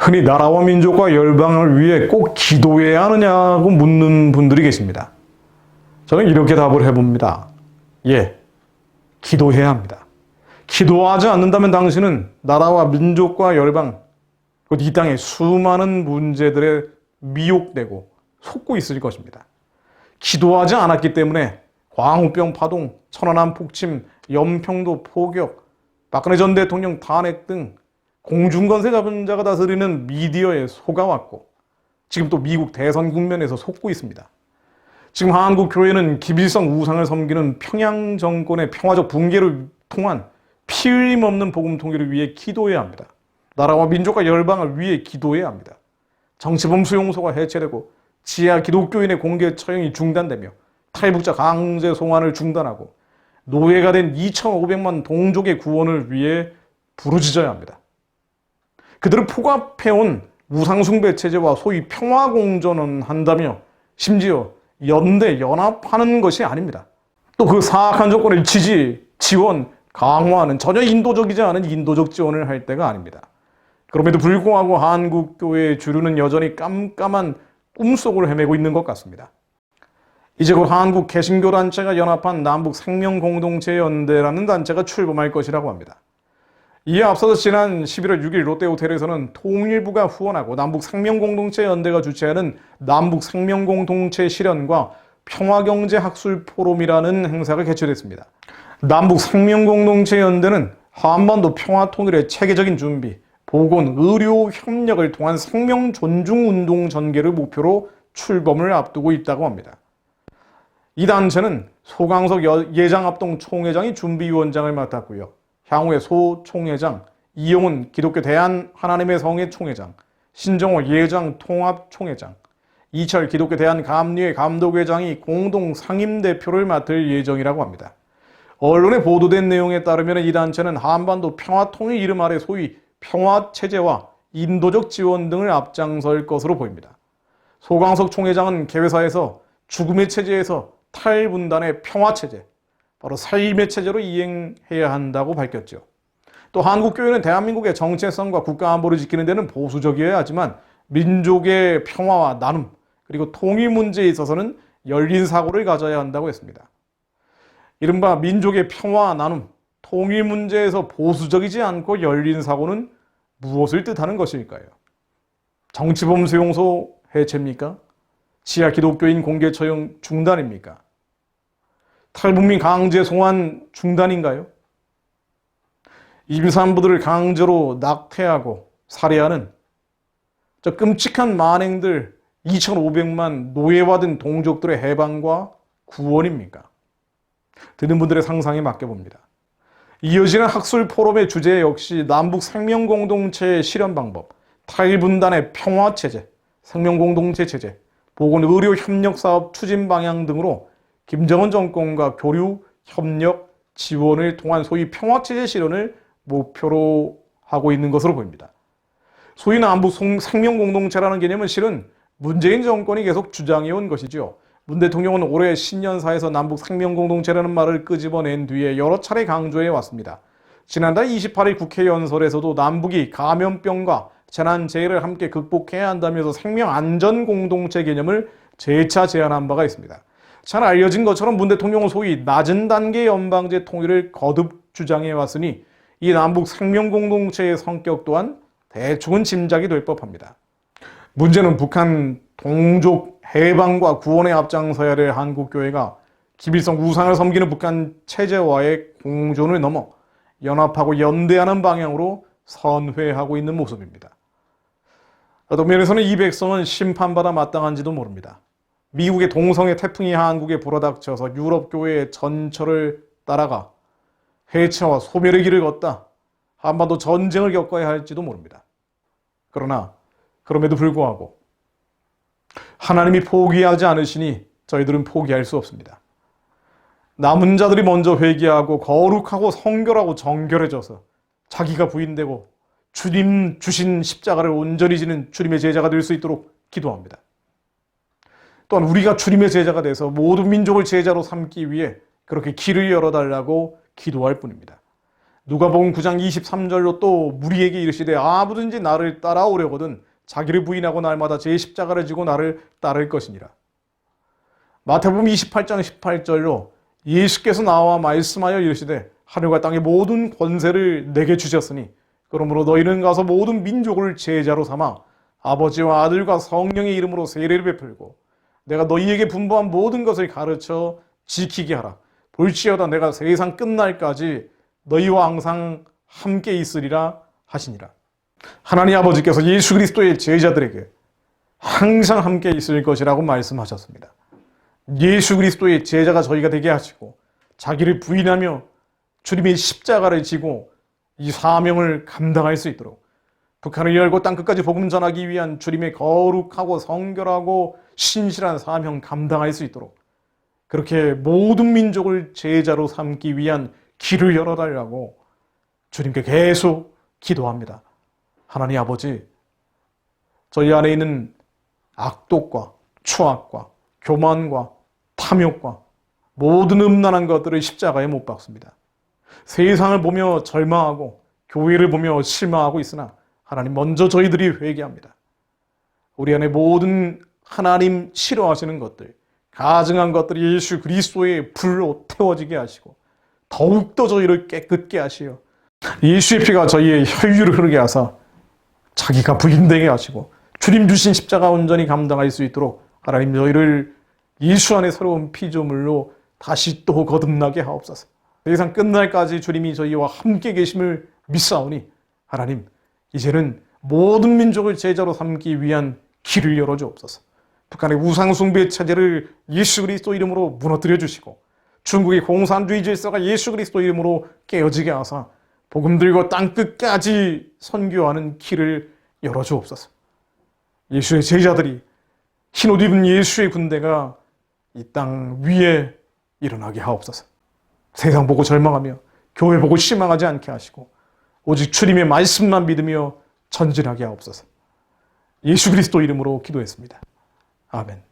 흔히 나라와 민족과 열방을 위해 꼭 기도해야 하느냐고 묻는 분들이 계십니다. 저는 이렇게 답을 해봅니다. 예, 기도해야 합니다. 기도하지 않는다면 당신은 나라와 민족과 열방, 곧 이 땅의 수많은 문제들에 미혹되고 속고 있을 것입니다. 기도하지 않았기 때문에 광우병 파동, 천안함 폭침, 연평도 포격, 박근혜 전 대통령 탄핵 등 공중권세 잡은 자가 다스리는 미디어에 속아왔고 지금 또 미국 대선 국면에서 속고 있습니다. 지금 한국 교회는 기빌성 우상을 섬기는 평양 정권의 평화적 붕괴를 통한 피 흘림 없는 복음 통일을 위해 기도해야 합니다. 나라와 민족과 열방을 위해 기도해야 합니다. 정치범 수용소가 해체되고 지하 기독교인의 공개 처형이 중단되며 탈북자 강제 송환을 중단하고 노예가 된 2,500만 동족의 구원을 위해 부르짖어야 합니다. 그들을 포갑해온 우상숭배 체제와 소위 평화공존은 한다며 심지어 연대, 연합하는 것이 아닙니다. 또 그 사악한 조건을 지지, 지원, 강화하는 전혀 인도적이지 않은 인도적 지원을 할 때가 아닙니다. 그럼에도 불구하고 한국교회의 주류는 여전히 깜깜한 꿈속을 헤매고 있는 것 같습니다. 이제 곧 한국 개신교단체가 연합한 남북생명공동체연대라는 단체가 출범할 것이라고 합니다. 이에 앞서서 지난 11월 6일 롯데호텔에서는 통일부가 후원하고 남북생명공동체연대가 주최하는 남북생명공동체 실현과 평화경제학술포럼이라는 행사가 개최됐습니다. 남북생명공동체연대는 한반도 평화통일의 체계적인 준비, 보건, 의료 협력을 통한 생명존중운동 전개를 목표로 출범을 앞두고 있다고 합니다. 이 단체는 소강석 예장합동 총회장이 준비위원장을 맡았고요. 향후에 소 총회장, 이용훈 기독교 대한하나님의 성회 총회장, 신정호 예장 통합 총회장, 이철 기독교 대한감리회 감독회장이 공동 상임대표를 맡을 예정이라고 합니다. 언론에 보도된 내용에 따르면 이 단체는 한반도 평화통일 이름 아래 소위 평화체제와 인도적 지원 등을 앞장설 것으로 보입니다. 소강석 총회장은 개회사에서 죽음의 체제에서 탈분단의 평화체제, 바로 삶의 체제로 이행해야 한다고 밝혔죠. 또 한국교회는 대한민국의 정체성과 국가안보를 지키는 데는 보수적이어야 하지만 민족의 평화와 나눔, 그리고 통일 문제에 있어서는 열린 사고를 가져야 한다고 했습니다. 이른바 민족의 평화와 나눔, 통일 문제에서 보수적이지 않고 열린 사고는 무엇을 뜻하는 것일까요? 정치범 수용소 해체입니까? 지하 기독교인 공개 처형 중단입니까? 탈북민 강제 송환 중단인가요? 임산부들을 강제로 낙태하고 살해하는 저 끔찍한 만행들 2,500만 노예화된 동족들의 해방과 구원입니까? 듣는 분들의 상상에 맡겨봅니다. 이어지는 학술 포럼의 주제 역시 남북 생명공동체의 실현 방법, 탈분단의 평화체제, 생명공동체 체제, 보건 의료 협력 사업 추진 방향 등으로 김정은 정권과 교류, 협력, 지원을 통한 소위 평화체제 실현을 목표로 하고 있는 것으로 보입니다. 소위 남북 생명공동체라는 개념은 실은 문재인 정권이 계속 주장해온 것이죠. 문 대통령은 올해 신년사에서 남북 생명공동체라는 말을 끄집어낸 뒤에 여러 차례 강조해 왔습니다. 지난달 28일 국회 연설에서도 남북이 감염병과 재난재해를 함께 극복해야 한다면서 생명안전공동체 개념을 재차 제안한 바가 있습니다. 잘 알려진 것처럼 문 대통령은 소위 낮은 단계 연방제 통일을 거듭 주장해 왔으니 이 남북 생명공동체의 성격 또한 대충은 짐작이 될 법합니다. 문제는 북한 동족 해방과 구원에 앞장서야 될 한국교회가 기빌성 우상을 섬기는 북한 체제와의 공존을 넘어 연합하고 연대하는 방향으로 선회하고 있는 모습입니다. 어떤 면에서는 이 백성은 심판받아 마땅한지도 모릅니다. 미국의 동성애 태풍이 한국에 불어닥쳐서 유럽교회의 전철을 따라가 해체와 소멸의 길을 걷다 한반도 전쟁을 겪어야 할지도 모릅니다. 그러나 그럼에도 불구하고 하나님이 포기하지 않으시니 저희들은 포기할 수 없습니다. 남은 자들이 먼저 회개하고 거룩하고 성결하고 정결해져서 자기가 부인되고 주님 주신 십자가를 온전히 지는 주님의 제자가 될 수 있도록 기도합니다. 또한 우리가 주님의 제자가 돼서 모든 민족을 제자로 삼기 위해 그렇게 길을 열어달라고 기도할 뿐입니다. 누가복음 9장 23절로 또 무리에게 이르시되 아무든지 나를 따라오려거든 자기를 부인하고 날마다 제 십자가를 지고 나를 따를 것이니라. 마태복음 28장 18절로 예수께서 나와 말씀하여 이르시되 하늘과 땅의 모든 권세를 내게 주셨으니 그러므로 너희는 가서 모든 민족을 제자로 삼아 아버지와 아들과 성령의 이름으로 세례를 베풀고 내가 너희에게 분부한 모든 것을 가르쳐 지키게 하라. 볼지어다 내가 세상 끝날까지 너희와 항상 함께 있으리라 하시니라. 하나님 아버지께서 예수 그리스도의 제자들에게 항상 함께 있을 것이라고 말씀하셨습니다. 예수 그리스도의 제자가 저희가 되게 하시고 자기를 부인하며 주님의 십자가를 지고 이 사명을 감당할 수 있도록 북한을 열고 땅끝까지 복음 전하기 위한 주님의 거룩하고 성결하고 신실한 사명 감당할 수 있도록 그렇게 모든 민족을 제자로 삼기 위한 길을 열어달라고 주님께 계속 기도합니다. 하나님 아버지, 저희 안에 있는 악독과 추악과 교만과 탐욕과 모든 음란한 것들을 십자가에 못 박습니다. 세상을 보며 절망하고 교회를 보며 실망하고 있으나 하나님 먼저 저희들이 회개합니다. 우리 안에 모든 하나님 싫어하시는 것들, 가증한 것들이 예수 그리스도의 불로 태워지게 하시고 더욱더 저희를 깨끗게 하시어 예수의 피가 저희의 혈류를 흐르게 하사 자기가 부인되게 하시고 주님 주신 십자가 온전히 감당할 수 있도록 하나님 저희를 예수 안에 새로운 피조물로 다시 또 거듭나게 하옵소서. 세상 끝날까지 주님이 저희와 함께 계심을 믿사오니 하나님 이제는 모든 민족을 제자로 삼기 위한 길을 열어주옵소서. 북한의 우상숭배 체제를 예수 그리스도 이름으로 무너뜨려 주시고 중국의 공산주의 질서가 예수 그리스도 이름으로 깨어지게 하사 복음 들고 땅끝까지 선교하는 길을 열어주옵소서. 예수의 제자들이 흰옷 입은 예수의 군대가 이 땅 위에 일어나게 하옵소서. 세상 보고 절망하며 교회 보고 실망하지 않게 하시고 오직 주님의 말씀만 믿으며 전진하게 하옵소서. 예수 그리스도 이름으로 기도했습니다. 아멘.